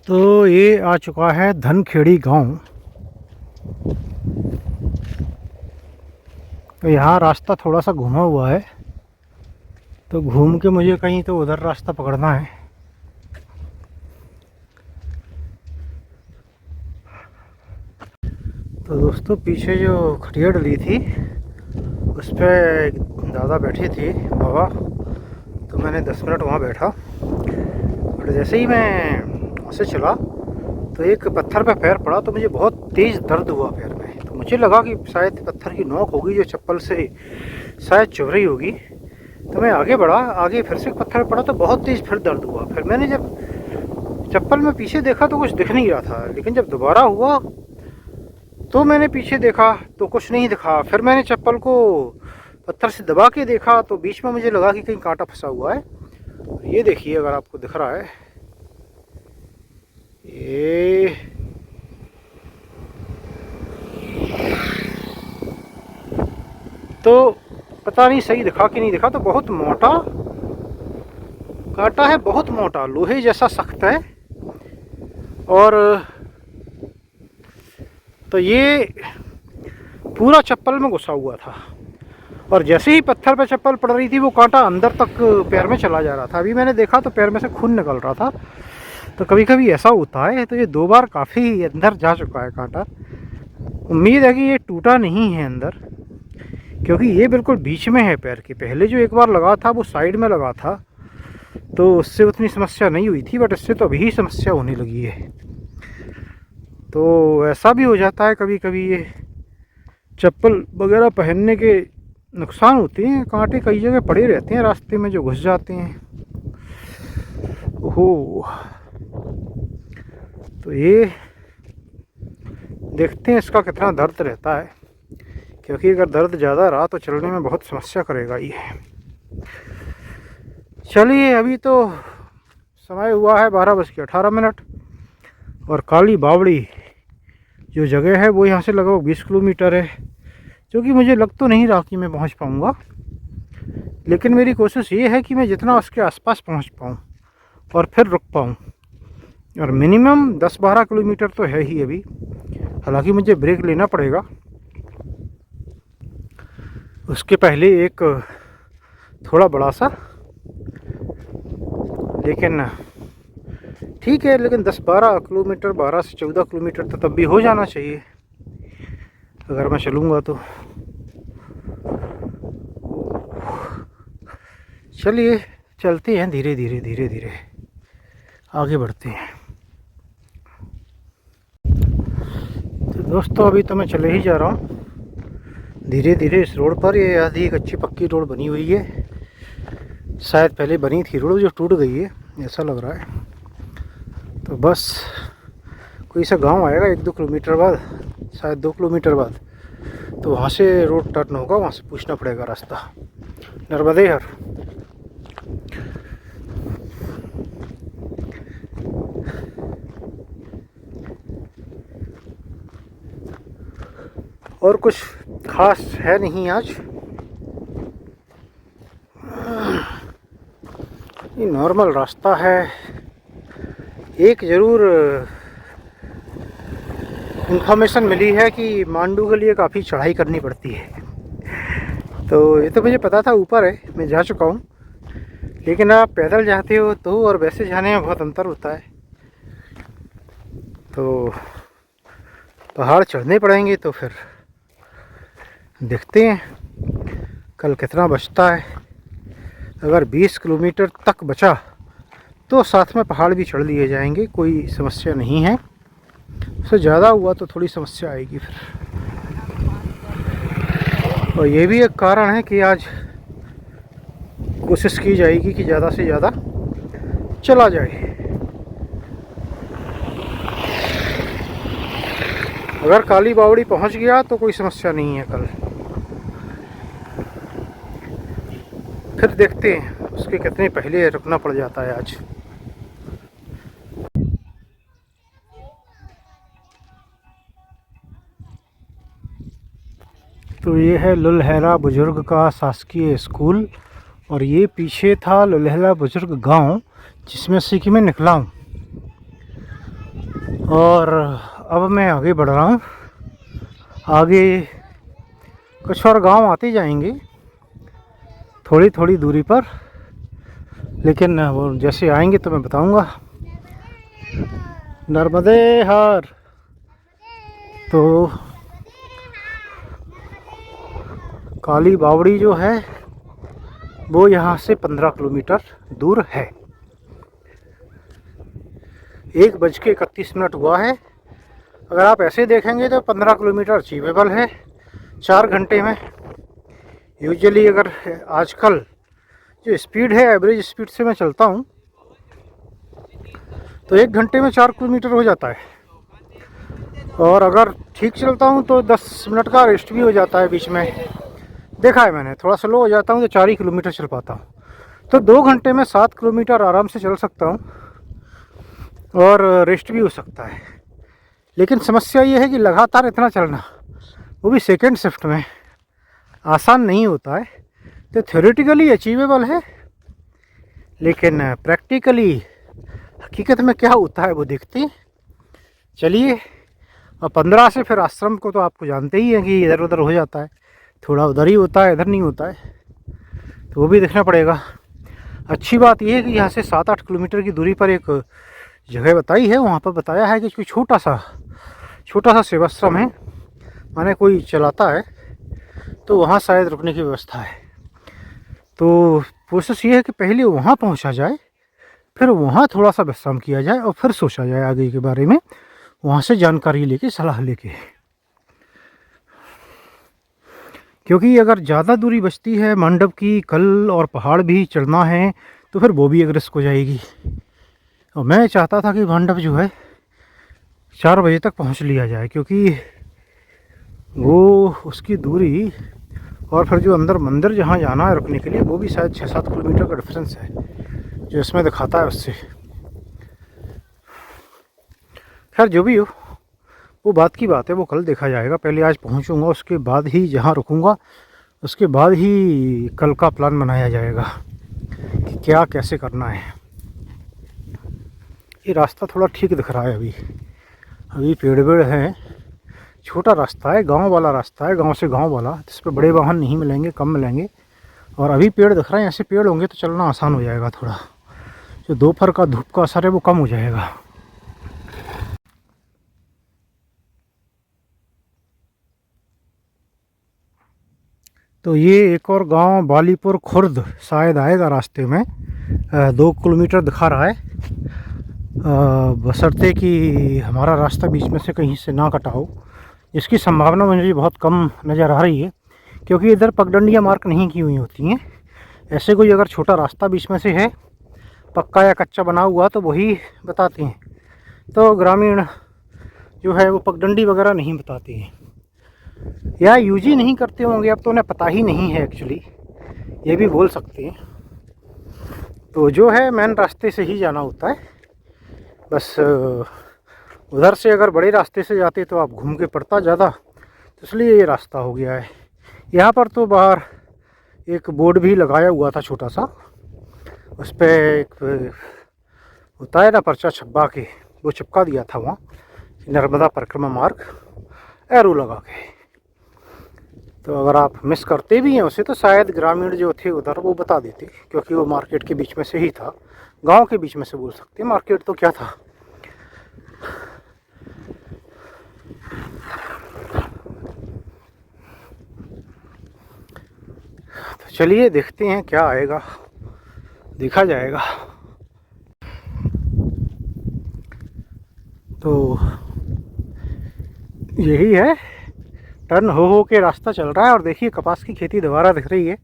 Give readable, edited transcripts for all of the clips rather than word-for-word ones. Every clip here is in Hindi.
तो ये आ चुका है धनखेड़ी गांव। तो यहाँ रास्ता थोड़ा सा घुमा हुआ है, तो घूम के मुझे कहीं तो उधर रास्ता पकड़ना है। तो दोस्तों, पीछे जो खटिया डली थी उस पर दादा बैठे थे, बाबा। तो मैंने 10 मिनट वहाँ बैठा, और जैसे ही मैं वहाँ से चला तो एक पत्थर पे पैर पड़ा, तो मुझे बहुत तेज़ दर्द हुआ पैर में। तो मुझे लगा कि शायद पत्थर की नोक होगी जो चप्पल से शायद चुभ रही होगी। तो मैं आगे बढ़ा, आगे फिर से एक पत्थर पड़ा तो बहुत तेज़ फिर दर्द हुआ। फिर मैंने जब चप्पल में पीछे देखा तो कुछ दिख नहीं रहा था, लेकिन जब दोबारा हुआ तो मैंने पीछे देखा तो कुछ नहीं दिखा। फिर मैंने चप्पल को पत्थर से दबा के देखा तो बीच में मुझे लगा कि कहीं कांटा फंसा हुआ है। ये देखिए, अगर आपको दिख रहा है, ये तो पता नहीं सही दिखा कि नहीं दिखा। तो बहुत मोटा कांटा है, बहुत मोटा, लोहे जैसा सख्त है। और तो ये पूरा चप्पल में घुसा हुआ था, और जैसे ही पत्थर पे चप्पल पड़ रही थी वो कांटा अंदर तक पैर में चला जा रहा था। अभी मैंने देखा तो पैर में से खून निकल रहा था। तो कभी कभी ऐसा होता है। तो ये 2 बार काफ़ी अंदर जा चुका है कांटा। उम्मीद है कि ये टूटा नहीं है अंदर, क्योंकि ये बिल्कुल बीच में है पैर के। पहले जो एक बार लगा था वो साइड में लगा था, तो उससे उतनी समस्या नहीं हुई थी, बट इससे तो अभी समस्या होने लगी है। तो ऐसा भी हो जाता है कभी कभी, ये चप्पल वगैरह पहनने के नुकसान होते हैं। कांटे कई जगह पड़े रहते हैं रास्ते में जो घुस जाते हैं। ओहो, तो ये देखते हैं इसका कितना दर्द रहता है, क्योंकि अगर दर्द ज़्यादा रहा तो चलने में बहुत समस्या करेगा ये। चलिए, अभी तो समय हुआ है 12:18, और काली बावड़ी जो जगह है वो यहाँ से लगभग 20 किलोमीटर है, जो कि मुझे लग तो नहीं रहा कि मैं पहुँच पाऊँगा। लेकिन मेरी कोशिश ये है कि मैं जितना उसके आसपास पहुँच पाऊँ और फिर रुक पाऊँ। और मिनिमम 10-12 किलोमीटर तो है ही अभी। हालांकि मुझे ब्रेक लेना पड़ेगा उसके पहले, एक थोड़ा बड़ा सा, लेकिन ठीक है। लेकिन 10-12 किलोमीटर, 12 से 14 किलोमीटर तो तब भी हो जाना चाहिए अगर मैं चलूँगा तो। चलिए चलते हैं, धीरे धीरे धीरे धीरे आगे बढ़ते हैं। तो दोस्तों, अभी तो मैं चले ही जा रहा हूँ धीरे धीरे इस रोड पर। ये आधी एक अच्छी पक्की रोड बनी हुई है, शायद पहले बनी थी रोड जो टूट गई है, ऐसा लग रहा है। तो बस कोई सा गांव आएगा 1-2 किलोमीटर बाद, शायद 2 किलोमीटर बाद, तो वहाँ से रोड टर्न होगा, वहाँ से पूछना पड़ेगा रास्ता। नर्मदे हर। और कुछ खास है नहीं आज, ये नॉर्मल रास्ता है। एक ज़रूर इन्फॉर्मेशन मिली है कि मांडू के लिए काफ़ी चढ़ाई करनी पड़ती है। तो ये तो मुझे पता था, ऊपर है, मैं जा चुका हूँ। लेकिन आप पैदल जाते हो तो और वैसे जाने में बहुत अंतर होता है। तो पहाड़ चढ़ने पड़ेंगे, तो फिर देखते हैं कल कितना बचता है। अगर 20 किलोमीटर तक बचा तो साथ में पहाड़ भी चढ़ लिए जाएंगे, कोई समस्या नहीं है। उससे ज़्यादा हुआ तो थोड़ी समस्या आएगी फिर। और ये भी एक कारण है कि आज कोशिश की जाएगी कि ज़्यादा से ज़्यादा चला जाए। अगर काली बावड़ी पहुंच गया तो कोई समस्या नहीं है कल। फिर देखते हैं उसके कितने पहले रुकना पड़ जाता है आज। तो ये है लुलहरा बुजुर्ग का शासकीय स्कूल, और ये पीछे था लुलहरा बुजुर्ग गांव, जिसमें से कि मैं निकला हूँ। और अब मैं आगे बढ़ रहा हूँ। आगे कुछ और गांव आते जाएंगे थोड़ी थोड़ी दूरी पर, लेकिन वो जैसे आएंगे तो मैं बताऊंगा। नर्मदे हर। तो काली बावड़ी जो है वो यहाँ से 15 किलोमीटर दूर है। 1:31 हुआ है। अगर आप ऐसे देखेंगे तो 15 किलोमीटर अचीवेबल है 4 घंटे में। यूजुअली अगर आजकल जो स्पीड है, एवरेज स्पीड से मैं चलता हूँ तो 1 घंटे में 4 किलोमीटर हो जाता है। और अगर ठीक चलता हूँ तो 10 मिनट का रेस्ट भी हो जाता है बीच में। देखा है मैंने, थोड़ा स्लो हो जाता हूँ तो 4 ही किलोमीटर चल पाता हूँ। तो 2 घंटे में 7 किलोमीटर आराम से चल सकता हूँ और रेस्ट भी हो सकता है। लेकिन समस्या ये है कि लगातार इतना चलना, वो भी सेकेंड शिफ्ट में, आसान नहीं होता है। तो थ्योरेटिकली अचीवेबल है, लेकिन प्रैक्टिकली हकीकत में क्या होता है वो देखते हैं। चलिए। और 15 से फिर आश्रम को तो आपको जानते ही हैं कि इधर उधर हो जाता है, थोड़ा उधर ही होता है, इधर नहीं होता है, तो वो भी देखना पड़ेगा। अच्छी बात यह है कि यहाँ से 7-8 किलोमीटर की दूरी पर एक जगह बताई है, वहाँ पर बताया है कि कोई छोटा सा सेवाश्रम है, माने कोई चलाता है, तो वहाँ शायद रुकने की व्यवस्था है। तो कोशिश ये है कि पहले वहाँ पहुँचा जाए, फिर वहाँ थोड़ा सा विश्राम किया जाए और फिर सोचा जाए आगे के बारे में, वहाँ से जानकारी लेके, सलाह लेके। क्योंकि अगर ज़्यादा दूरी बचती है मंडप की, कल और पहाड़ भी चढ़ना है, तो फिर वो भी एक रिस्क हो जाएगी। और मैं चाहता था कि मंडप जो है 4 बजे तक पहुँच लिया जाए, क्योंकि वो उसकी दूरी और फिर जो अंदर मंदिर जहाँ जाना है रुकने के लिए, वो भी शायद 6-7 किलोमीटर का डिफरेंस है जो इसमें दिखाता है उससे। खैर जो भी हो, वो बात की बात है, वो कल देखा जाएगा। पहले आज पहुंचूंगा, उसके बाद ही जहां रुकूंगा, उसके बाद ही कल का प्लान बनाया जाएगा कि क्या कैसे करना है। ये रास्ता थोड़ा ठीक दिख रहा है अभी पेड़ वेड़ हैं, छोटा रास्ता है, गांव वाला रास्ता है, गांव से गांव वाला, जिस पर बड़े वाहन नहीं मिलेंगे, कम मिलेंगे। और अभी पेड़ दिख रहे हैं, ऐसे पेड़ होंगे तो चलना आसान हो जाएगा। थोड़ा जो दोपहर का धूप का असर है वो कम हो जाएगा। तो ये एक और गांव बालीपुर खुर्द शायद आएगा रास्ते में, 2 किलोमीटर दिखा रहा है, बशर्ते कि हमारा रास्ता बीच में से कहीं से ना कटा हो, जिसकी संभावना मुझे बहुत कम नज़र आ रही है, क्योंकि इधर पगडंडियाँ मार्क नहीं की हुई होती हैं। ऐसे कोई अगर छोटा रास्ता बीच में से है, पक्का या कच्चा बना हुआ, तो वही बताते हैं। तो ग्रामीण जो है वो पगडंडी वगैरह नहीं बताते हैं, या यूज ही नहीं करते होंगे, अब तो उन्हें पता ही नहीं है एक्चुअली, ये भी बोल सकते हैं। तो जो है मेन रास्ते से ही जाना होता है। बस उधर से अगर बड़े रास्ते से जाते तो आप घूम के पड़ता ज़्यादा, तो इसलिए ये रास्ता हो गया है। यहाँ पर तो बाहर एक बोर्ड भी लगाया हुआ था छोटा सा, उस पर एक होता है ना पर्चा छपा के, वो चिपका दिया था वहाँ, नर्मदा परिक्रमा मार्ग, एरो लगा के। तो अगर आप मिस करते भी हैं उसे, तो शायद ग्रामीण जो थे उधर वो बता देते, क्योंकि वो मार्केट के बीच में से ही था, गांव के बीच में से बोल सकते हैं, मार्केट तो क्या था। तो चलिए देखते हैं क्या आएगा, देखा जाएगा। तो यही है, टर्न हो के रास्ता चल रहा है। और देखिए कपास की खेती दोबारा दिख रही है।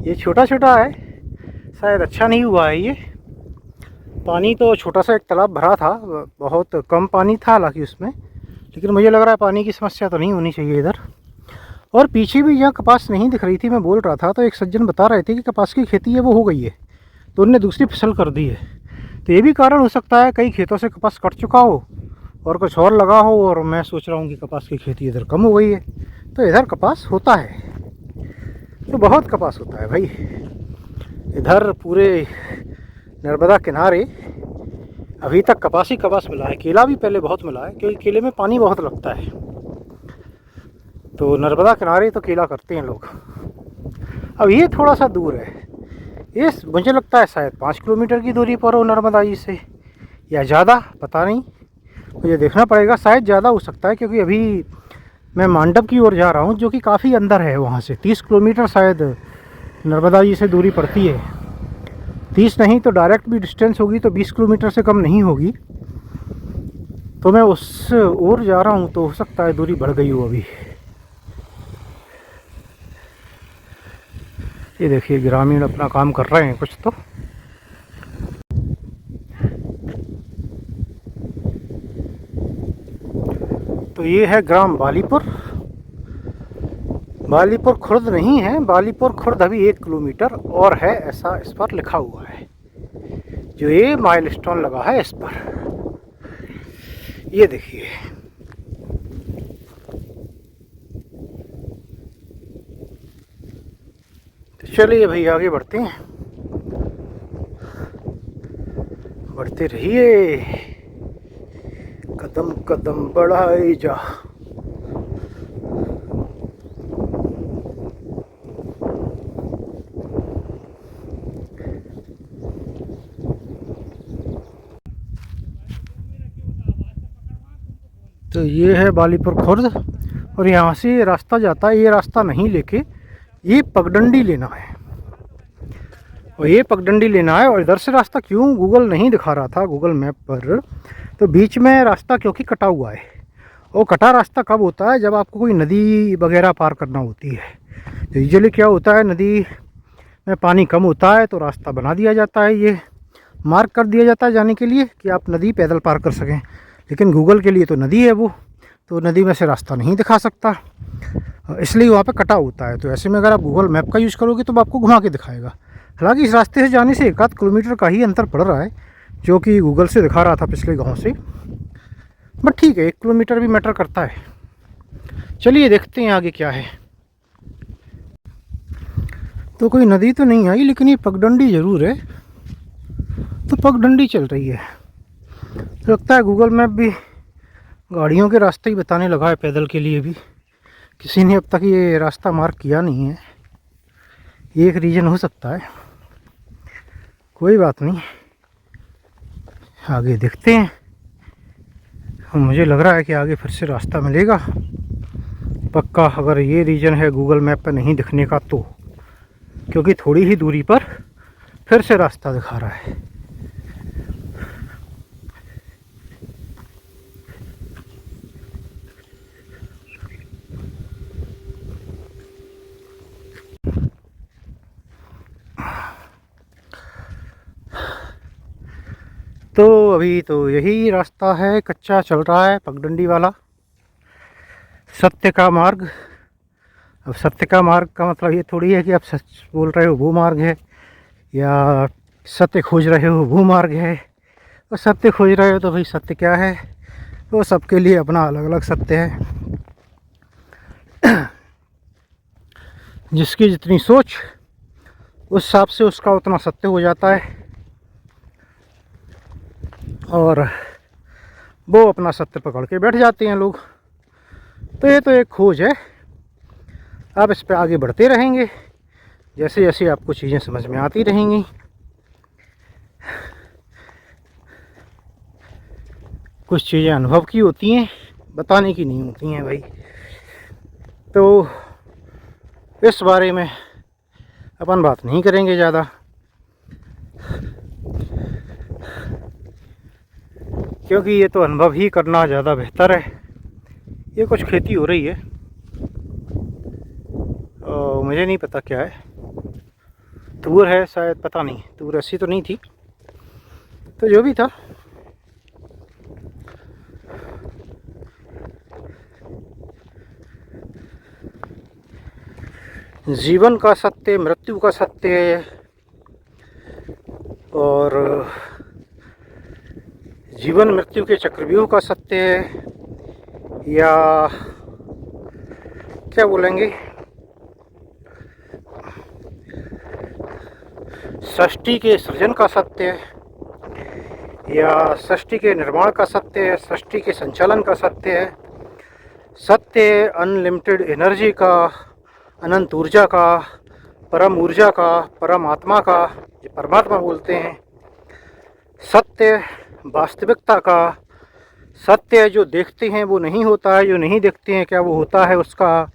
ये छोटा छोटा है, शायद अच्छा नहीं हुआ है ये। पानी तो छोटा सा एक तालाब भरा था, बहुत कम पानी था हालांकि उसमें, लेकिन मुझे लग रहा है पानी की समस्या तो नहीं होनी चाहिए इधर। और पीछे भी जहाँ कपास नहीं दिख रही थी, मैं बोल रहा था, तो एक सज्जन बता रहे थे कि कपास की खेती है वो हो गई है, तो उनने दूसरी फसल कर दी है। तो ये भी कारण हो सकता है, कई खेतों से कपास कट चुका हो और कुछ और लगा हो, और मैं सोच रहा हूँ कि कपास की खेती इधर कम हो गई है। तो इधर कपास होता है, तो बहुत कपास होता है भाई इधर। पूरे नर्मदा किनारे अभी तक कपास ही कपास मिला है। केला भी पहले बहुत मिला है, क्योंकि केले में पानी बहुत लगता है। तो नर्मदा किनारे तो केला करते हैं लोग। अब ये थोड़ा सा दूर है, ये मुझे लगता है शायद 5 किलोमीटर की दूरी पर हो नर्मदा जी से, या ज़्यादा, पता नहीं, मुझे देखना पड़ेगा। शायद ज़्यादा हो सकता है, क्योंकि अभी मैं मांडव की ओर जा रहा हूँ, जो कि काफ़ी अंदर है। वहाँ से 30 किलोमीटर शायद नर्मदा जी से दूरी पड़ती है। 30 नहीं तो डायरेक्ट भी डिस्टेंस होगी तो 20 किलोमीटर से कम नहीं होगी। तो मैं उस ओर जा रहा हूँ, तो हो सकता है दूरी बढ़ गई हो अभी। ये देखिए ग्रामीण अपना काम कर रहे हैं कुछ तो ये है ग्राम बालीपुर। बालीपुर खुर्द नहीं है, बालीपुर खुर्द अभी 1 किलोमीटर और है, ऐसा इस पर लिखा हुआ है। जो ये माइलस्टोन लगा है इस पर, ये देखिए। तो चलिए भाई आगे बढ़ते हैं, बढ़ते रहिए, कदम कदम बढ़ाए जा। तो ये है बालीपुर खुर्द, और यहाँ से रास्ता जाता है। ये रास्ता नहीं लेके ये पगडंडी लेना है, और ये पगडंडी लेना है। और इधर से रास्ता क्यों गूगल नहीं दिखा रहा था, गूगल मैप पर, तो बीच में रास्ता क्योंकि कटा हुआ है। और कटा रास्ता कब होता है, जब आपको कोई नदी वगैरह पार करना होती है। तो यूजुअली क्या होता है, नदी में पानी कम होता है तो रास्ता बना दिया जाता है, ये मार्क कर दिया जाता है जाने के लिए कि आप नदी पैदल पार कर सकें। लेकिन गूगल के लिए तो नदी है वो, तो नदी में से रास्ता नहीं दिखा सकता, इसलिए वहाँ पे कटा होता है। तो ऐसे में अगर आप गूगल मैप का यूज़ करोगे तो आपको घुमा के दिखाएगा। हालांकि इस रास्ते से जाने से 1 आध किलोमीटर का ही अंतर पड़ रहा है, जो कि गूगल से दिखा रहा था पिछले गांव से। बट ठीक है, 1 किलोमीटर भी मैटर करता है। चलिए देखते हैं आगे क्या है। तो कोई नदी तो नहीं आई, लेकिन ये पगडंडी ज़रूर है। तो पगडंडी चल रही है, तो लगता है गूगल मैप भी गाड़ियों के रास्ते ही बताने लगा है, पैदल के लिए भी। किसी ने अब तक ये रास्ता मार्क किया नहीं है, ये एक रीज़न हो सकता है। कोई बात नहीं, आगे देखते हैं। मुझे लग रहा है कि आगे फिर से रास्ता मिलेगा पक्का, अगर ये रीज़न है गूगल मैप पर नहीं दिखने का तो, क्योंकि थोड़ी ही दूरी पर फिर से रास्ता दिखा रहा है। तो अभी तो यही रास्ता है, कच्चा चल रहा है पगडंडी वाला, सत्य का मार्ग। अब सत्य का मार्ग का मतलब ये थोड़ी है कि आप सच बोल रहे हो वो मार्ग है, या सत्य खोज रहे हो वो मार्ग है। और सत्य खोज रहे हो तो भाई सत्य क्या है, वो सबके लिए अपना अलग अलग सत्य है। जिसकी जितनी सोच उस हिसाब से उसका उतना सत्य हो जाता है, और वो अपना सत्य पकड़ के बैठ जाते हैं लोग। तो ये तो एक खोज है, आप इस पे आगे बढ़ते रहेंगे जैसे जैसे आपको चीज़ें समझ में आती रहेंगी। कुछ चीज़ें अनुभव की होती हैं, बताने की नहीं होती हैं भाई। तो इस बारे में अपन बात नहीं करेंगे ज़्यादा, क्योंकि ये तो अनुभव ही करना ज़्यादा बेहतर है। ये कुछ खेती हो रही है, मुझे नहीं पता क्या है, तूर है शायद, पता नहीं, तूर ऐसी तो नहीं थी। तो जो भी था, जीवन का सत्य, मृत्यु का सत्य, और जीवन मृत्यु के चक्रव्यूह का सत्य, या क्या बोलेंगे, सृष्टि के सृजन का सत्य, या सृष्टि के निर्माण का सत्य है, सृष्टि के संचालन का सत्य है, सत्य अनलिमिटेड एनर्जी का, अनंत ऊर्जा का, परम ऊर्जा का, परम आत्मा का, जो परमात्मा बोलते हैं, सत्य वास्तविकता का, सत्य जो देखते हैं वो नहीं होता है, जो नहीं देखते हैं क्या वो होता है उसका,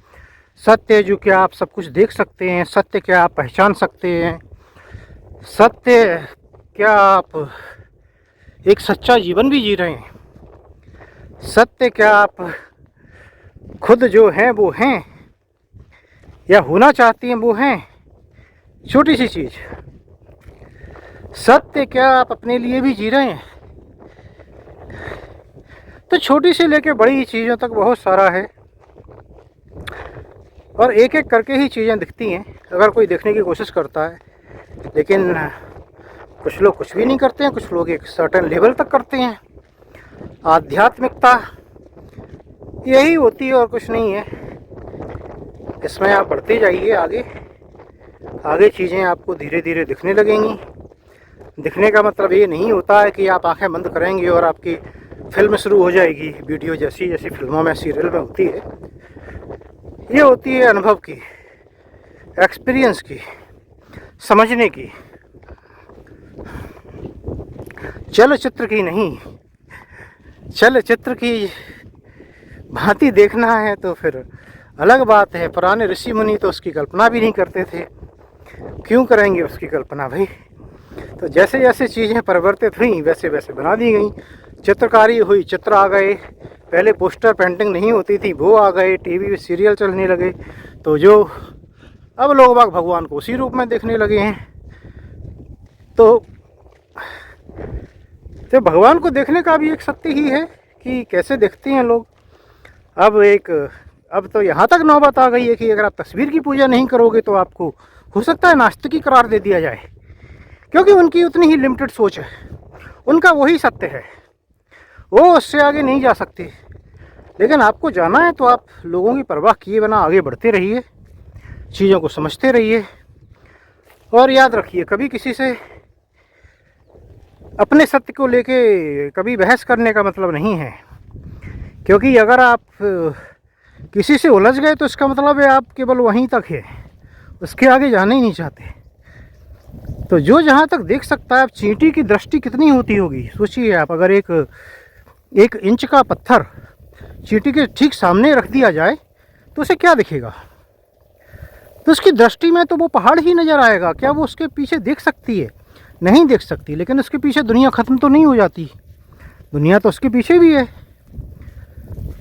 सत्य जो क्या आप सब कुछ देख सकते हैं, सत्य क्या आप पहचान सकते हैं, सत्य क्या आप एक सच्चा जीवन भी जी रहे हैं, सत्य क्या आप खुद जो हैं वो हैं या होना चाहती हैं वो हैं। छोटी सी चीज़, सत्य क्या आप अपने लिए भी जी रहे हैं। तो छोटी से लेके बड़ी चीज़ों तक बहुत सारा है और एक एक करके ही चीज़ें दिखती हैं अगर कोई देखने की कोशिश करता है। लेकिन कुछ लोग कुछ भी नहीं करते हैं, कुछ लोग एक सर्टेन लेवल तक करते हैं। आध्यात्मिकता यही होती है और कुछ नहीं है। इसमें आप बढ़ते जाइए आगे आगे, चीज़ें आपको धीरे धीरे दिखने लगेंगी। दिखने का मतलब ये नहीं होता है कि आप आंखें बंद करेंगे और आपकी फिल्म शुरू हो जाएगी, वीडियो जैसी जैसी फिल्मों में सीरियल में होती है। ये होती है अनुभव की, एक्सपीरियंस की, समझने की, चलचित्र की नहीं। चलचित्र की भांति देखना है तो फिर अलग बात है। पुराने ऋषि मुनि तो उसकी कल्पना भी नहीं करते थे, क्यों करेंगे उसकी कल्पना भाई। तो जैसे जैसे चीज़ें परिवर्तित हुई वैसे वैसे बना दी गई। चित्रकारी हुई, चित्र आ गए। पहले पोस्टर पेंटिंग नहीं होती थी, वो आ गए। टीवी पे सीरियल चलने लगे तो जो अब लोग बाग भगवान को उसी रूप में देखने लगे हैं। तो भगवान को देखने का भी एक सत्य ही है कि कैसे देखते हैं लोग। अब तो यहाँ तक नौबत आ गई है कि अगर आप तस्वीर की पूजा नहीं करोगे तो आपको हो सकता है नास्तिक करार दे दिया जाए, क्योंकि उनकी उतनी ही लिमिटेड सोच है, उनका वही सत्य है, वो उससे आगे नहीं जा सकते। लेकिन आपको जाना है तो आप लोगों की परवाह किए बिना आगे बढ़ते रहिए, चीज़ों को समझते रहिए। और याद रखिए, कभी किसी से अपने सत्य को लेके कभी बहस करने का मतलब नहीं है, क्योंकि अगर आप किसी से उलझ गए तो इसका मतलब है आप केवल वहीं तक है, उसके आगे जाना ही नहीं चाहते। तो जो जहाँ तक देख सकता है, आप चींटी की दृष्टि कितनी होती होगी सोचिए आप। अगर एक इंच का पत्थर चींटी के ठीक सामने रख दिया जाए तो उसे क्या दिखेगा? तो उसकी दृष्टि में तो वो पहाड़ ही नज़र आएगा। क्या वो उसके पीछे देख सकती है? नहीं देख सकती। लेकिन उसके पीछे दुनिया ख़त्म तो नहीं हो जाती, दुनिया तो उसके पीछे भी है।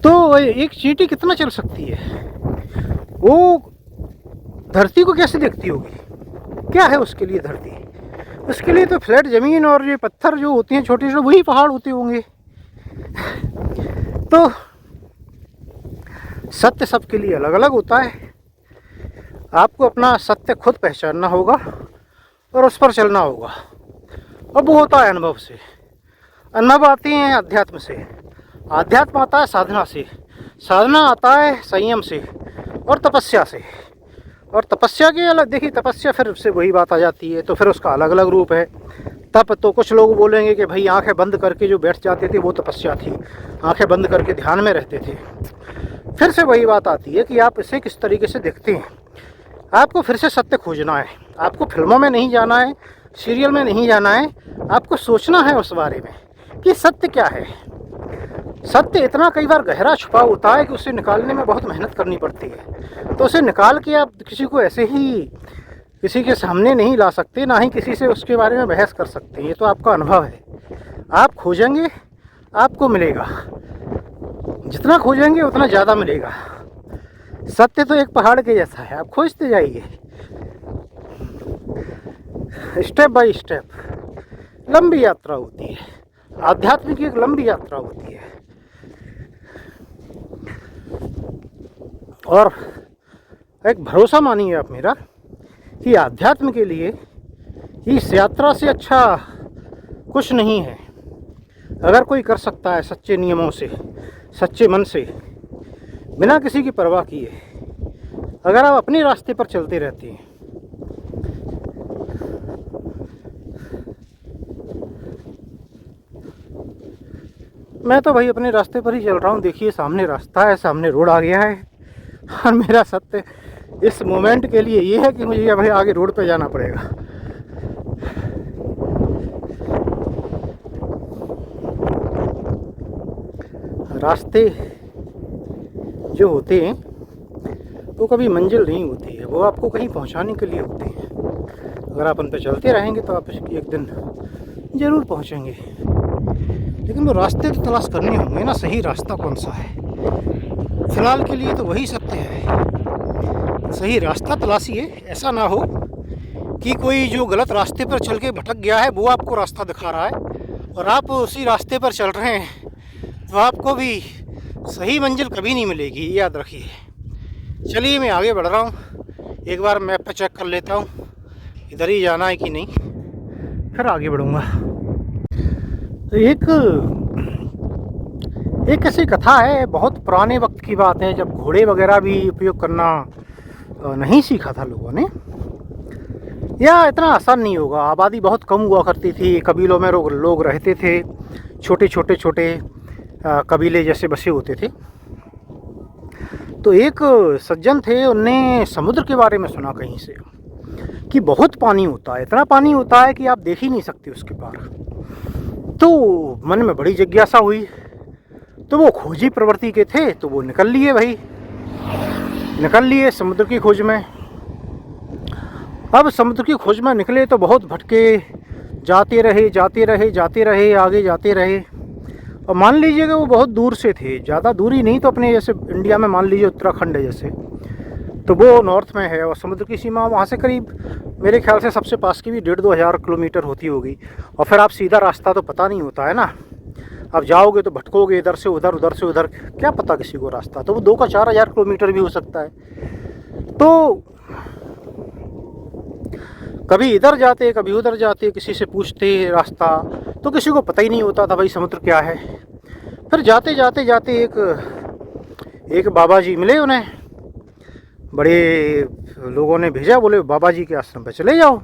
तो एक चींटी कितना चल सकती है? वो धरती को कैसे देखती होगी? क्या है उसके लिए धरती? उसके लिए तो फ्लैट ज़मीन और ये पत्थर जो होते हैं छोटे छोटे, वही पहाड़ होते होंगे। तो सत्य सबके लिए अलग अलग होता है। आपको अपना सत्य खुद पहचानना होगा और उस पर चलना होगा। अब वो होता है अनुभव से। अनुभव आते हैं अध्यात्म से, आध्यात्म आता है साधना से, साधना आता है संयम से और तपस्या से। और तपस्या के अलग देखिए, तपस्या फिर से वही बात आ जाती है, तो फिर उसका अलग अलग रूप है। तप तो कुछ लोग बोलेंगे कि भाई आंखें बंद करके जो बैठ जाते थे वो तपस्या थी, आंखें बंद करके ध्यान में रहते थे। फिर से वही बात आती है कि आप इसे किस तरीके से देखते हैं। आपको फिर से सत्य खोजना है, आपको फिल्मों में नहीं जाना है, सीरियल में नहीं जाना है, आपको सोचना है उस बारे में कि सत्य क्या है। सत्य इतना कई बार गहरा छुपा होता है कि उसे निकालने में बहुत मेहनत करनी पड़ती है। तो उसे निकाल के आप किसी को ऐसे ही किसी के सामने नहीं ला सकते, ना ही किसी से उसके बारे में बहस कर सकते। ये तो आपका अनुभव है, आप खोजेंगे आपको मिलेगा, जितना खोजेंगे उतना ज़्यादा मिलेगा। सत्य तो एक पहाड़ के जैसा है, आप खोजते जाइए स्टेप बाय स्टेप। लंबी यात्रा होती है, आध्यात्म की एक लंबी यात्रा होती है। और एक भरोसा मानिए आप मेरा कि आध्यात्म के लिए इस यात्रा से अच्छा कुछ नहीं है। अगर कोई कर सकता है सच्चे नियमों से, सच्चे मन से, बिना किसी की परवाह किए, अगर आप अपने रास्ते पर चलते रहते हैं, मैं तो भाई अपने रास्ते पर ही चल रहा हूँ। देखिए सामने रास्ता है, सामने रोड आ गया है और मेरा सत्य इस मोमेंट के लिए ये है कि मुझे भाई आगे रोड पे जाना पड़ेगा। रास्ते जो होते हैं वो कभी मंजिल नहीं होती है, वो आपको कहीं पहुंचाने के लिए होते हैं। अगर आप उन पर चलते रहेंगे तो आप एक दिन ज़रूर पहुंचेंगे। लेकिन वो रास्ते तो तलाश करने होंगे ना, सही रास्ता कौन सा है। फिलहाल के लिए तो वही सत्य है, सही रास्ता तलाशिए। ऐसा ना हो कि कोई जो गलत रास्ते पर चल के भटक गया है वो आपको रास्ता दिखा रहा है और आप उसी रास्ते पर चल रहे हैं, तो आपको भी सही मंजिल कभी नहीं मिलेगी, याद रखिए। चलिए मैं आगे बढ़ रहा हूँ, एक बार मैप पर चेक कर लेता हूँ इधर ही जाना है कि नहीं, फिर आगे बढ़ूँगा। तो एक ऐसी कथा है, बहुत पुराने वक्त की बात है, जब घोड़े वगैरह भी उपयोग करना नहीं सीखा था लोगों ने, या इतना आसान नहीं होगा। आबादी बहुत कम हुआ करती थी, कबीलों में लोग रहते थे, छोटे छोटे कबीले जैसे बसे होते थे। तो एक सज्जन थे, उनने समुद्र के बारे में सुना कहीं से कि बहुत पानी होता है, इतना पानी होता है कि आप देख ही नहीं सकते उसके पार। तो मन में बड़ी जिज्ञासा हुई, तो वो खोजी प्रवृत्ति के थे, तो वो निकल लिए समुद्र की खोज में। अब समुद्र की खोज में निकले तो बहुत भटके, जाते रहे, आगे जाते रहे। और मान लीजिएगा वो बहुत दूर से थे, ज़्यादा दूरी नहीं, तो अपने जैसे इंडिया में मान लीजिए उत्तराखंड है जैसे, तो वो नॉर्थ में है और समुद्र की सीमा वहाँ से करीब मेरे ख्याल से सबसे पास की भी 1,500-2 हज़ार किलोमीटर होती होगी। और फिर आप सीधा रास्ता तो पता नहीं होता है ना, आप जाओगे तो भटकोगे, इधर से उधर, उधर से उधर, क्या पता किसी को रास्ता, तो वो 2 का 4 हज़ार किलोमीटर भी हो सकता है। तो कभी इधर जाते, कभी उधर जाते, किसी से पूछते रास्ता, तो किसी को पता ही नहीं होता था भाई समुद्र क्या है। फिर जाते एक बाबा जी मिले उन्हें, बड़े लोगों ने भेजा, बोले बाबा जी के आश्रम पे चले जाओ,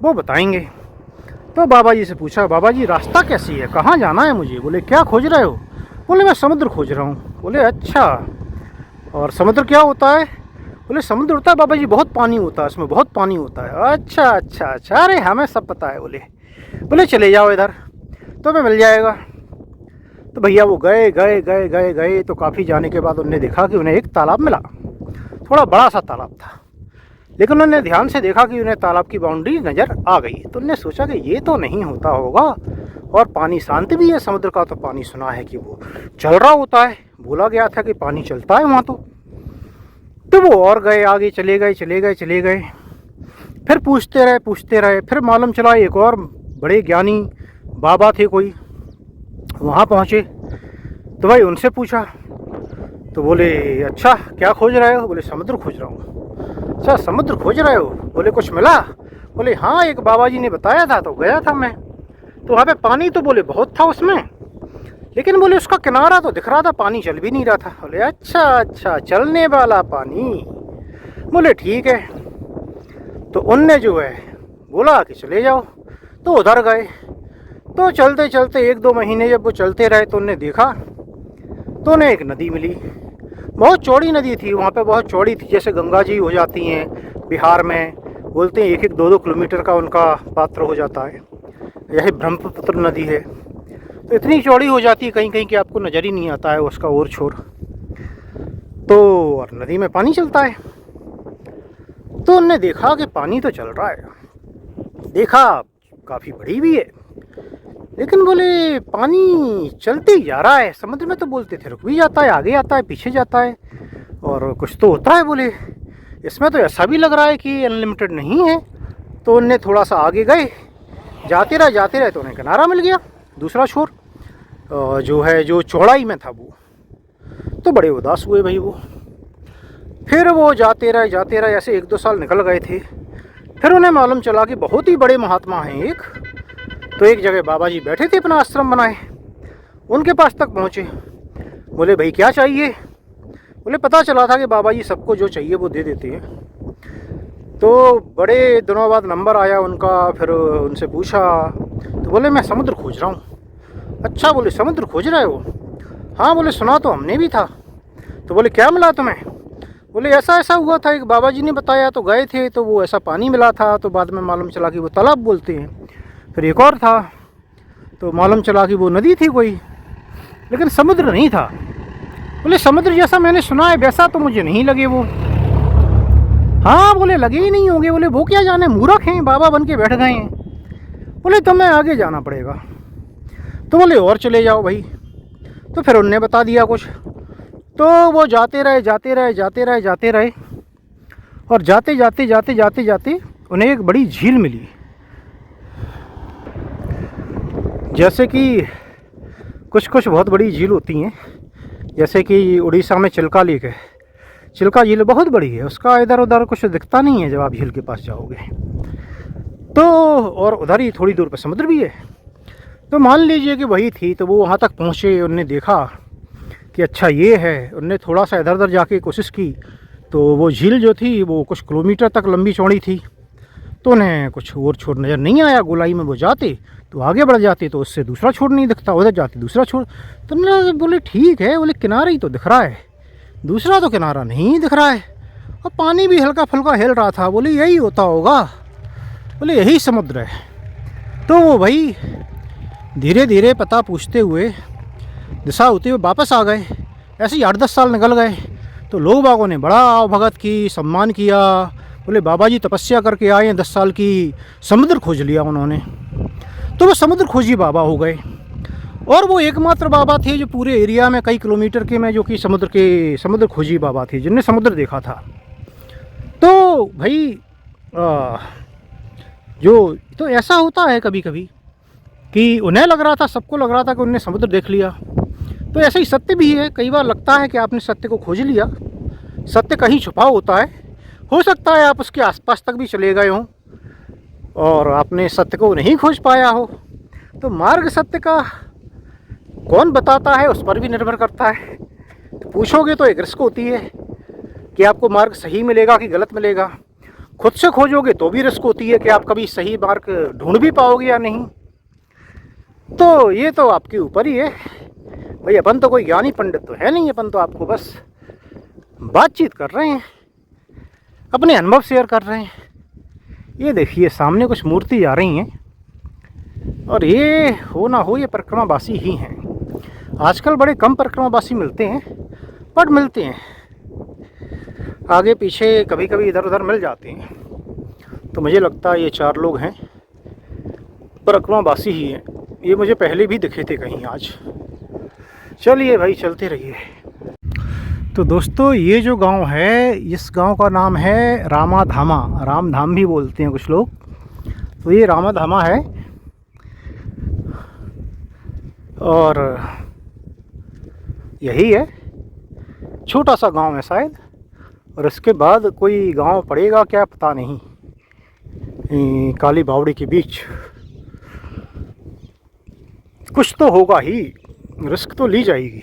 वो बताएंगे। तो बाबा जी से पूछा, बाबा जी रास्ता कैसी है, कहाँ जाना है मुझे? बोले क्या खोज रहे हो? बोले मैं समुद्र खोज रहा हूँ। बोले अच्छा, और समुद्र क्या होता है? बोले समुद्र होता है बाबा जी, बहुत पानी होता है, इसमें बहुत पानी होता है। अच्छा, अरे हमें सब पता है। बोले चले जाओ इधर, तो हमें मिल जाएगा। तो भैया वो गए तो काफ़ी जाने के बाद उन्होंने देखा कि उन्हें एक तालाब मिला, थोड़ा बड़ा सा तालाब था, लेकिन उन्होंने ध्यान से देखा कि उन्हें तालाब की बाउंड्री नज़र आ गई। तो उन्होंने सोचा कि ये तो नहीं होता होगा, और पानी शांत भी है, समुद्र का तो पानी सुना है कि वो चल रहा होता है, बोला गया था कि पानी चलता है वहाँ। तो वो और गए, आगे चले गए। फिर पूछते रहे, फिर मालूम चला एक और बड़े ज्ञानी बाबा थे कोई, वहाँ पहुँचे। तो भाई उनसे पूछा, तो बोले अच्छा क्या खोज रहे हो? बोले समुद्र खोज रहा हूँ। अच्छा समुद्र खोज रहे हो? बोले कुछ मिला? बोले हाँ, एक बाबा जी ने बताया था, तो गया था मैं, तो वहाँ पे पानी तो बोले बहुत था उसमें, लेकिन बोले उसका किनारा तो दिख रहा था, पानी चल भी नहीं रहा था। बोले अच्छा, चलने वाला पानी। बोले ठीक है। तो उनने जो है बोला कि चले जाओ, तो उधर गए। तो चलते 1-2 महीने जब वो चलते रहे, तो उनने देखा, तो उन्हें एक नदी मिली, बहुत चौड़ी नदी थी, वहाँ पे बहुत चौड़ी थी, जैसे गंगा जी हो जाती हैं बिहार में, बोलते हैं 1-1, 2-2 किलोमीटर का उनका पात्र हो जाता है। यही ब्रह्मपुत्र नदी है, तो इतनी चौड़ी हो जाती है कहीं कि आपको नज़र ही नहीं आता है उसका ओर छोर। तो और नदी में पानी चलता है। तो उनने देखा कि पानी तो चल रहा है, देखा काफ़ी बड़ी भी है, लेकिन बोले पानी चलते ही जा रहा है। समुद्र में तो बोलते थे रुक भी जाता है, आगे आता है, पीछे जाता है, और कुछ तो होता है। बोले इसमें तो ऐसा भी लग रहा है कि अनलिमिटेड नहीं है। तो उनने थोड़ा सा आगे गए, जाते रहे तो उन्हें किनारा मिल गया, दूसरा छोर जो चौड़ाई में था वो। तो बड़े उदास हुए भाई वो। फिर वो जाते रहे, ऐसे 1-2 साल निकल गए थे। फिर उन्हें मालूम चला कि बहुत ही बड़े महात्मा हैं एक, तो एक जगह बाबा जी बैठे थे, अपना आश्रम बनाए, उनके पास तक पहुँचे। बोले भाई क्या चाहिए? बोले पता चला था कि बाबा जी सबको जो चाहिए वो दे देते हैं। तो बड़े दिनों बाद नंबर आया उनका, फिर उनसे पूछा, तो बोले मैं समुद्र खोज रहा हूँ। अच्छा बोले समुद्र खोज रहे हो? हाँ बोले सुना तो हमने भी था। तो बोले क्या मिला तुम्हें? बोले ऐसा ऐसा हुआ था, एक बाबा जी ने बताया तो गए थे तो वो ऐसा पानी मिला था, तो बाद में मालूम चला कि वो तालाब बोलते हैं। फिर एक और था तो मालूम चला कि वो नदी थी कोई, लेकिन समुद्र नहीं था। बोले समुद्र जैसा मैंने सुना है वैसा तो मुझे नहीं लगे वो। हाँ बोले लगे ही नहीं होंगे। बोले वो क्या जाने, मूर्ख हैं, बाबा बन के बैठ गए हैं। बोले तुम्हें आगे जाना पड़ेगा। तो बोले और चले जाओ भाई। तो फिर उनने बता दिया कुछ। तो वो जाते रहे जाते रहे जाते रहे जाते रहे, और जाते जाते जाते जाते जाते उन्हें एक बड़ी झील मिली। जैसे कि कुछ कुछ बहुत बड़ी झील होती हैं, जैसे कि उड़ीसा में चिल्का लेक है। चिल्का झील बहुत बड़ी है, उसका इधर उधर कुछ दिखता नहीं है जब आप झील के पास जाओगे तो। और उधर ही थोड़ी दूर पर समुद्र भी है। तो मान लीजिए कि वही थी। तो वो वहाँ तक पहुँचे, उनने देखा कि अच्छा ये है। उनने थोड़ा सा इधर उधर जाके कोशिश की तो वो झील जो थी वो कुछ किलोमीटर तक लंबी चौड़ी थी। तो उन्हें कुछ और छोर नज़र नहीं आया। गोलाई में वो जाते तो आगे बढ़ जाते तो उससे दूसरा छोर नहीं दिखता, उधर जाते दूसरा छोर। तो उन्होंने बोले ठीक है, बोले किनारा ही तो दिख रहा है, दूसरा तो किनारा नहीं दिख रहा है, और पानी भी हल्का फुल्का हिल रहा था। बोले यही होता होगा, बोले यही समुद्र है। तो वो भाई धीरे धीरे पता पूछते हुए दिशा होते हुए वापस आ गए। ऐसे ही 8-10 साल निकल गए। तो लोग बागों ने बड़ा आवभगत की, सम्मान किया। बोले बाबा जी तपस्या करके आए हैं 10 साल की, समुद्र खोज लिया उन्होंने। तो वो समुद्र खोजी बाबा हो गए। और वो एकमात्र बाबा थे जो पूरे एरिया में कई किलोमीटर के में जो कि समुद्र खोजी बाबा थे, जिनने समुद्र देखा था। तो भाई जो तो ऐसा होता है कभी कभी कि उन्हें लग रहा था, सबको लग रहा था कि उन्होंने समुद्र देख लिया। तो ऐसा ही सत्य भी है। कई बार लगता है कि आपने सत्य को खोज लिया, सत्य कहीं छुपा होता है। हो सकता है आप उसके आसपास तक भी चले गए हों और आपने सत्य को नहीं खोज पाया हो। तो मार्ग सत्य का कौन बताता है उस पर भी निर्भर करता है। तो पूछोगे तो एक रिस्क होती है कि आपको मार्ग सही मिलेगा कि गलत मिलेगा। खुद से खोजोगे तो भी रिस्क होती है कि आप कभी सही मार्ग ढूंढ भी पाओगे या नहीं। तो ये तो आपके ऊपर ही है भाई। अपन तो कोई ज्ञानी पंडित तो है नहीं, अपन तो आपको बस बातचीत कर रहे हैं, अपने अनुभव शेयर कर रहे हैं। ये देखिए सामने कुछ मूर्ति आ रही हैं, और ये हो ना हो ये परिक्रमावासी ही हैं। आजकल बड़े कम परिक्रमावासी मिलते हैं, बट मिलते हैं। आगे पीछे कभी कभी इधर उधर मिल जाते हैं। तो मुझे लगता है ये 4 लोग हैं, परिक्रमावासी ही हैं। ये मुझे पहले भी दिखे थे कहीं आज। चलिए भाई चलते रहिए। तो दोस्तों ये जो गांव है, इस गांव का नाम है रामाधामा। रामधाम भी बोलते हैं कुछ लोग। तो ये रामाधामा है, और यही है, छोटा सा गांव है शायद। और इसके बाद कोई गांव पड़ेगा क्या पता नहीं, काली बावड़ी के बीच कुछ तो होगा ही। रिस्क तो ली जाएगी।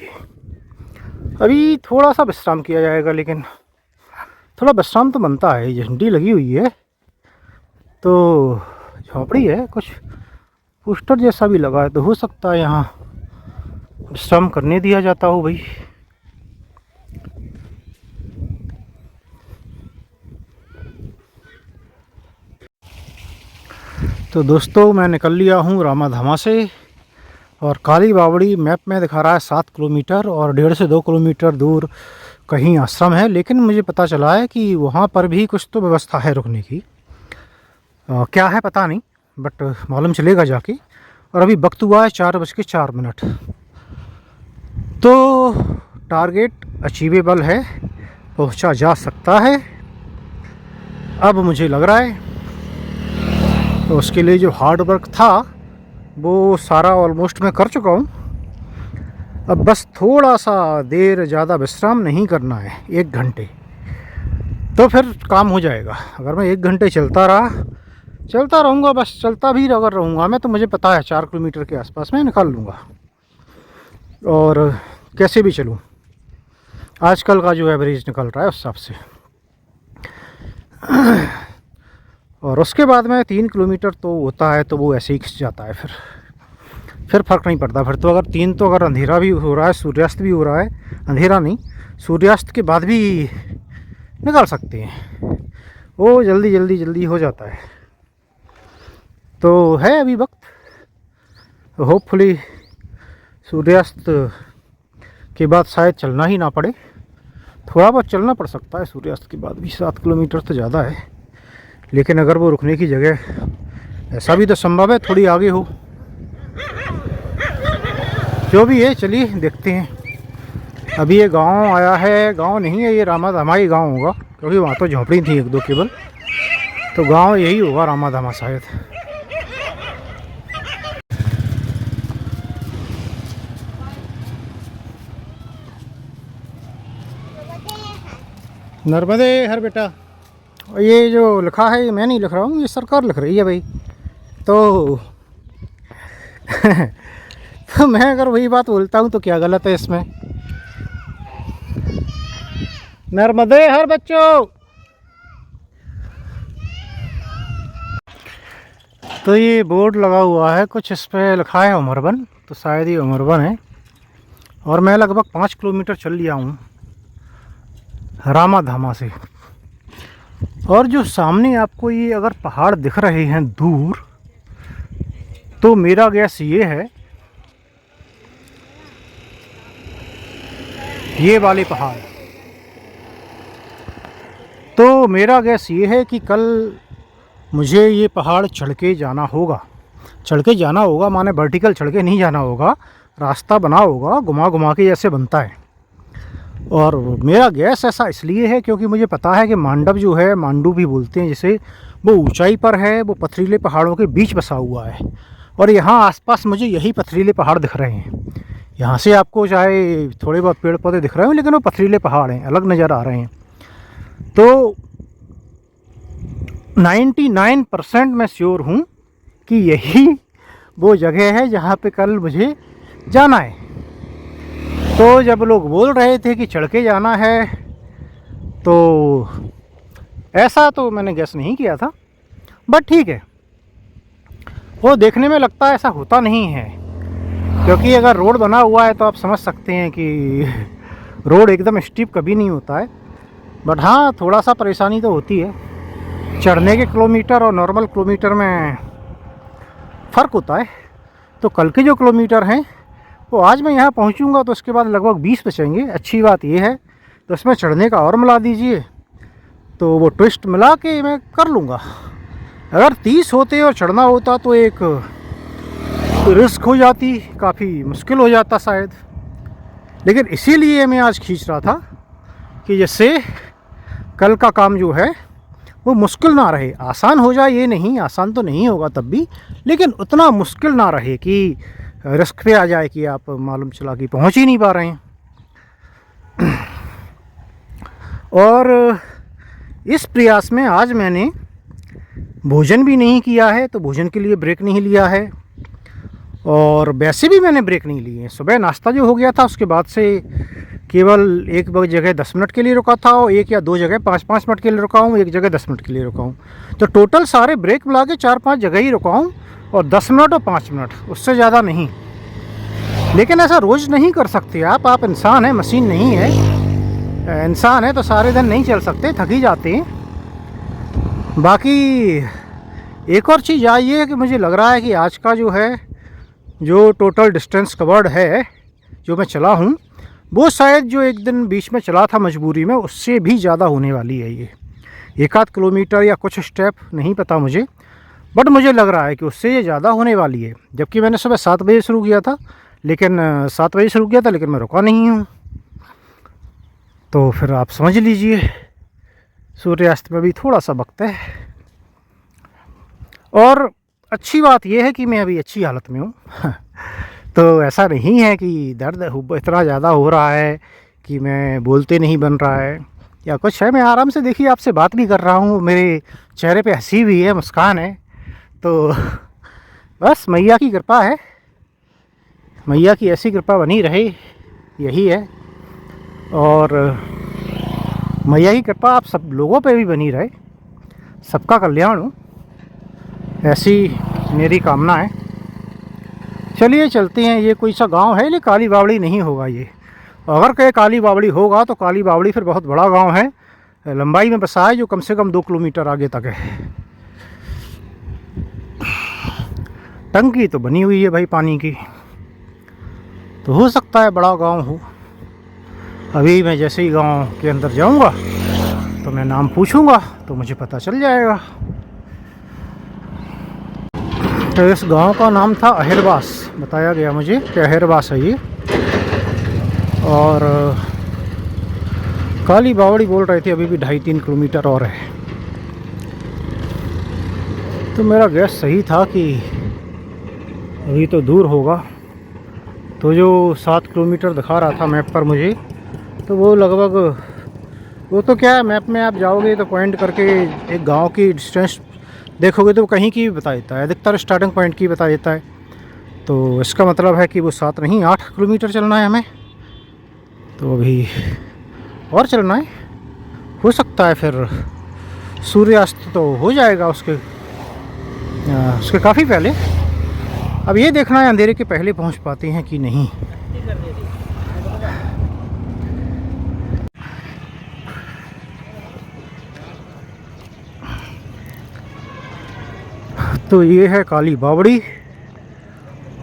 अभी थोड़ा सा विश्राम किया जाएगा, लेकिन थोड़ा विश्राम तो बनता है। झंडी लगी हुई है तो झोपड़ी है, कुछ पोस्टर जैसा भी लगा है, तो हो सकता है यहाँ विश्राम करने दिया जाता हो भाई। तो दोस्तों मैं निकल लिया हूँ रामाधामा से, और काली बावड़ी मैप में दिखा रहा है 7 किलोमीटर, और 1.5 से 2 किलोमीटर दूर कहीं आश्रम है। लेकिन मुझे पता चला है कि वहाँ पर भी कुछ तो व्यवस्था है रुकने की। क्या है पता नहीं, बट मालूम चलेगा जाके। और अभी वक्त हुआ है 4:04। तो टारगेट अचीवेबल है, पहुँचा जा सकता है अब मुझे लग रहा है। तो उसके लिए जो हार्ड वर्क था वो सारा ऑलमोस्ट मैं कर चुका हूँ। अब बस थोड़ा सा देर ज़्यादा विश्राम नहीं करना है, 1 घंटे, तो फिर काम हो जाएगा। अगर मैं 1 घंटे चलता रहूँगा, बस चलता भी अगर रहूँगा मैं, तो मुझे पता है 4 किलोमीटर के आसपास मैं निकाल लूँगा। और कैसे भी चलूँ, आजकल का जो एवरेज निकल रहा है उस हिसाब से। और उसके बाद में 3 किलोमीटर तो होता है, तो वो ऐसे ही खिंच जाता है फिर। फिर फ़र्क नहीं पड़ता। फिर तो अगर 3 तो अगर अंधेरा भी हो रहा है, सूर्यास्त भी हो रहा है, अंधेरा नहीं, सूर्यास्त के बाद भी निकाल सकते हैं, वो जल्दी जल्दी जल्दी हो जाता है। तो है अभी वक्त, होपफुली सूर्यास्त के बाद शायद चलना ही ना पड़े। थोड़ा बहुत चलना पड़ सकता है सूर्यास्त के बाद भी, 7 किलोमीटर तो ज़्यादा है, लेकिन अगर वो रुकने की जगह, ऐसा भी तो संभव है थोड़ी आगे हो। जो भी है चलिए देखते हैं। अभी ये गांव आया है, गांव नहीं है ये, रामाधामा ही गांव होगा, क्योंकि वहाँ तो झोंपड़ी थी 1-2 केवल, तो गांव यही होगा रामाधामा शायद। नर्मदे हर बेटा। और ये जो लिखा है, मैं नहीं लिख रहा हूँ, ये सरकार लिख रही है भाई। तो तो मैं अगर वही बात बोलता हूँ तो क्या गलत है इसमें। नर्मदे हर बच्चों। तो ये बोर्ड लगा हुआ है कुछ, इस पर लिखा है उमरबन, तो शायद ये उमरबन है। और मैं लगभग 5 किलोमीटर चल लिया हूँ रामाधामा से। और जो सामने आपको ये अगर पहाड़ दिख रहे हैं दूर, तो मेरा गैस ये है, ये वाले पहाड़, तो मेरा गैस ये है कि कल मुझे ये पहाड़ चढ़ के जाना होगा। चढ़ के जाना होगा माने वर्टिकल चढ़ के नहीं जाना होगा, रास्ता बना होगा घुमा घुमा के जैसे बनता है। और मेरा गैस ऐसा इसलिए है क्योंकि मुझे पता है कि मांडव जो है, मांडू भी बोलते हैं जिसे, वो ऊंचाई पर है, वो पथरीले पहाड़ों के बीच बसा हुआ है। और यहाँ आसपास मुझे यही पथरीले पहाड़ दिख रहे हैं। यहाँ से आपको चाहे थोड़े बहुत पेड़ पौधे दिख रहे हो, लेकिन वो पथरीले पहाड़ हैं, अलग नज़र आ रहे हैं। तो 99% मैं श्योर हूँ कि यही वो जगह है जहाँ पे कल मुझे जाना है। तो जब लोग बोल रहे थे कि चढ़ के जाना है, तो ऐसा तो मैंने गेस नहीं किया था, बट ठीक है। वो देखने में लगता है ऐसा होता नहीं है, क्योंकि अगर रोड बना हुआ है तो आप समझ सकते हैं कि रोड एकदम स्टीप कभी नहीं होता है। बट हाँ, थोड़ा सा परेशानी तो होती है। चढ़ने के किलोमीटर और नॉर्मल किलोमीटर में फ़र्क होता है। तो कल के जो किलोमीटर हैं वो आज मैं यहाँ पहुँचूँगा तो उसके बाद लगभग 20 बचेंगे। अच्छी बात ये है, तो इसमें चढ़ने का और मिला दीजिए, तो वो ट्विस्ट मिला के मैं कर लूँगा। अगर 30 होते और चढ़ना होता तो एक रिस्क हो जाती, काफ़ी मुश्किल हो जाता शायद। लेकिन इसीलिए मैं आज खींच रहा था कि जैसे कल का काम जो है वो मुश्किल ना रहे। आसान हो जाए ये नहीं, आसान तो नहीं होगा तब भी, लेकिन उतना मुश्किल ना रहे कि रिस्क पे आ जाए कि आप मालूम चला कि पहुंच ही नहीं पा रहे हैं। और इस प्रयास में आज मैंने भोजन भी नहीं किया है, तो भोजन के लिए ब्रेक नहीं लिया है। और वैसे भी मैंने ब्रेक नहीं लिए। सुबह नाश्ता जो हो गया था उसके बाद से केवल एक जगह 10 मिनट के लिए रुका था, और 1 या 2 जगह 5-5 मिनट के लिए रुका हूँ, 1 जगह 10 मिनट के लिए रुका हूँ। तो टोटल सारे ब्रेक मिला के 4-5 जगह ही रुका हूँ, और 10 मिनट और 5 मिनट, उससे ज़्यादा नहीं। लेकिन ऐसा रोज़ नहीं कर सकते आप इंसान हैं, मशीन नहीं है। इंसान है तो सारे दिन नहीं चल सकते, थक ही जाते हैं। बाकी एक और चीज़ ये है कि मुझे लग रहा है कि आज का जो है, जो टोटल डिस्टेंस कवर्ड है जो मैं चला हूँ, वो शायद जो एक दिन बीच में चला था मजबूरी में, उससे भी ज़्यादा होने वाली है ये। 1-8 किलोमीटर या कुछ स्टेप नहीं पता मुझे, बट मुझे लग रहा है कि उससे ये ज़्यादा होने वाली है। जबकि मैंने सुबह 7 बजे शुरू किया था, लेकिन 7 बजे शुरू किया था, लेकिन मैं रुका नहीं हूँ। तो फिर आप समझ लीजिए, सूर्यास्त में भी थोड़ा सा वक्त है। और अच्छी बात यह है कि मैं अभी अच्छी हालत में हूँ। तो ऐसा नहीं है कि दर्द इतना ज़्यादा हो रहा है कि मैं बोलते नहीं बन रहा है या कुछ है। मैं आराम से, देखिए, आपसे बात भी कर रहा हूँ, मेरे चेहरे पे हंसी भी है, मुस्कान है। तो बस मैया की कृपा है, मैया की ऐसी कृपा बनी रहे, यही है। और मैया की कृपा आप सब लोगों पे भी बनी रहे, सबका कल्याण हो, ऐसी मेरी कामना है। चलिए चलते हैं। ये कोई सा गांव है, ये काली बावड़ी नहीं होगा ये। अगर कहीं काली बावड़ी होगा तो काली बावड़ी फिर बहुत बड़ा गांव है, लंबाई में बसा है, जो कम से कम 2 किलोमीटर आगे तक है। टंकी तो बनी हुई है भाई पानी की, तो हो सकता है बड़ा गांव हो। अभी मैं जैसे ही गांव के अंदर जाऊंगा तो मैं नाम पूछूंगा तो मुझे पता चल जाएगा। तो इस गांव का नाम था अहिरबास, बताया गया मुझे कि अहिरबास है ये। और काली बावड़ी बोल रहे थे अभी भी 2.5-3 किलोमीटर और है। तो मेरा गैस सही था कि अभी तो दूर होगा। तो जो 7 किलोमीटर दिखा रहा था मैप पर मुझे, तो वो लगभग, वो तो क्या है, मैप में आप जाओगे तो पॉइंट करके एक गांव की डिस्टेंस देखोगे तो कहीं की भी बता देता है, अधिकतर स्टार्टिंग पॉइंट की बता देता है। तो इसका मतलब है कि वो 7 नहीं 8 किलोमीटर चलना है हमें। तो अभी और चलना है, हो सकता है फिर सूर्यास्त तो हो जाएगा उसके काफ़ी पहले। अब ये देखना है अंधेरे के पहले पहुंच पाते हैं कि नहीं। तो ये है काली बावड़ी,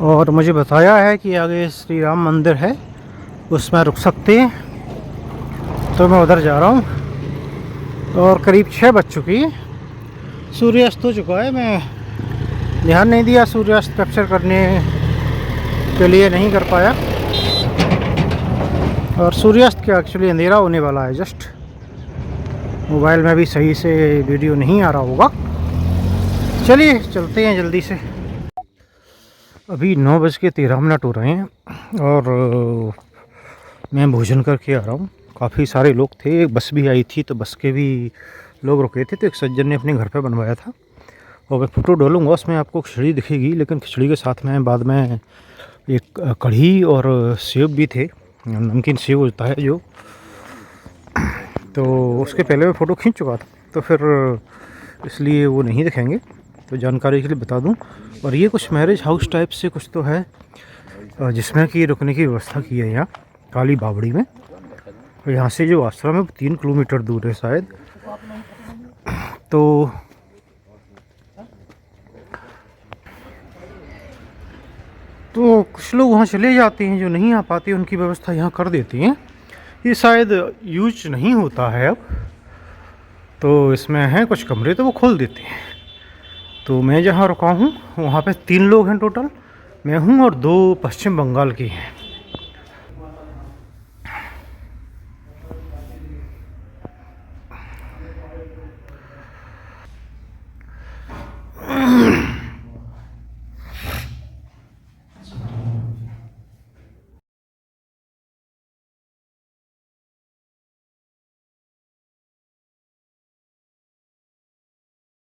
और मुझे बताया है कि आगे श्री राम मंदिर है, उसमें रुक सकते हैं। तो मैं उधर जा रहा हूँ और करीब 6 बज चुकी है, सूर्यास्त हो चुका है। मैं ध्यान नहीं दिया, सूर्यास्त कैप्चर करने के लिए नहीं कर पाया। और सूर्यास्त क्या, एक्चुअली अंधेरा होने वाला है जस्ट। मोबाइल में भी सही से वीडियो नहीं आ रहा होगा। चलिए चलते हैं जल्दी से। अभी 9:13 हो रहे हैं और मैं भोजन करके आ रहा हूँ। काफ़ी सारे लोग थे, बस भी आई थी तो बस के भी लोग रुके थे। तो एक सज्जन ने अपने घर पे बनवाया था, और मैं फ़ोटो डालूँगा, उसमें आपको खिचड़ी दिखेगी। लेकिन खिचड़ी के साथ में बाद में एक कढ़ी और सेब भी थे, नमकीन सेब होता है जो। तो उसके पहले मैं फ़ोटो खींच चुका था, तो फिर इसलिए वो नहीं दिखेंगे। तो जानकारी के लिए बता दूं। और ये कुछ मैरिज हाउस टाइप से कुछ तो है, जिसमें कि रुकने की व्यवस्था की है यहाँ काली बावड़ी में। और यहाँ से जो आश्रम है वो 3 किलोमीटर दूर है शायद। तो कुछ लोग वहाँ चले जाते हैं, जो नहीं आ पाते उनकी व्यवस्था यहाँ कर देती हैं। ये शायद यूज नहीं होता है अब, तो इसमें हैं कुछ कमरे तो वो खोल देते हैं। तो मैं जहाँ रुका हूँ वहाँ पे 3 लोग हैं टोटल, मैं हूँ और 2 पश्चिम बंगाल के हैं।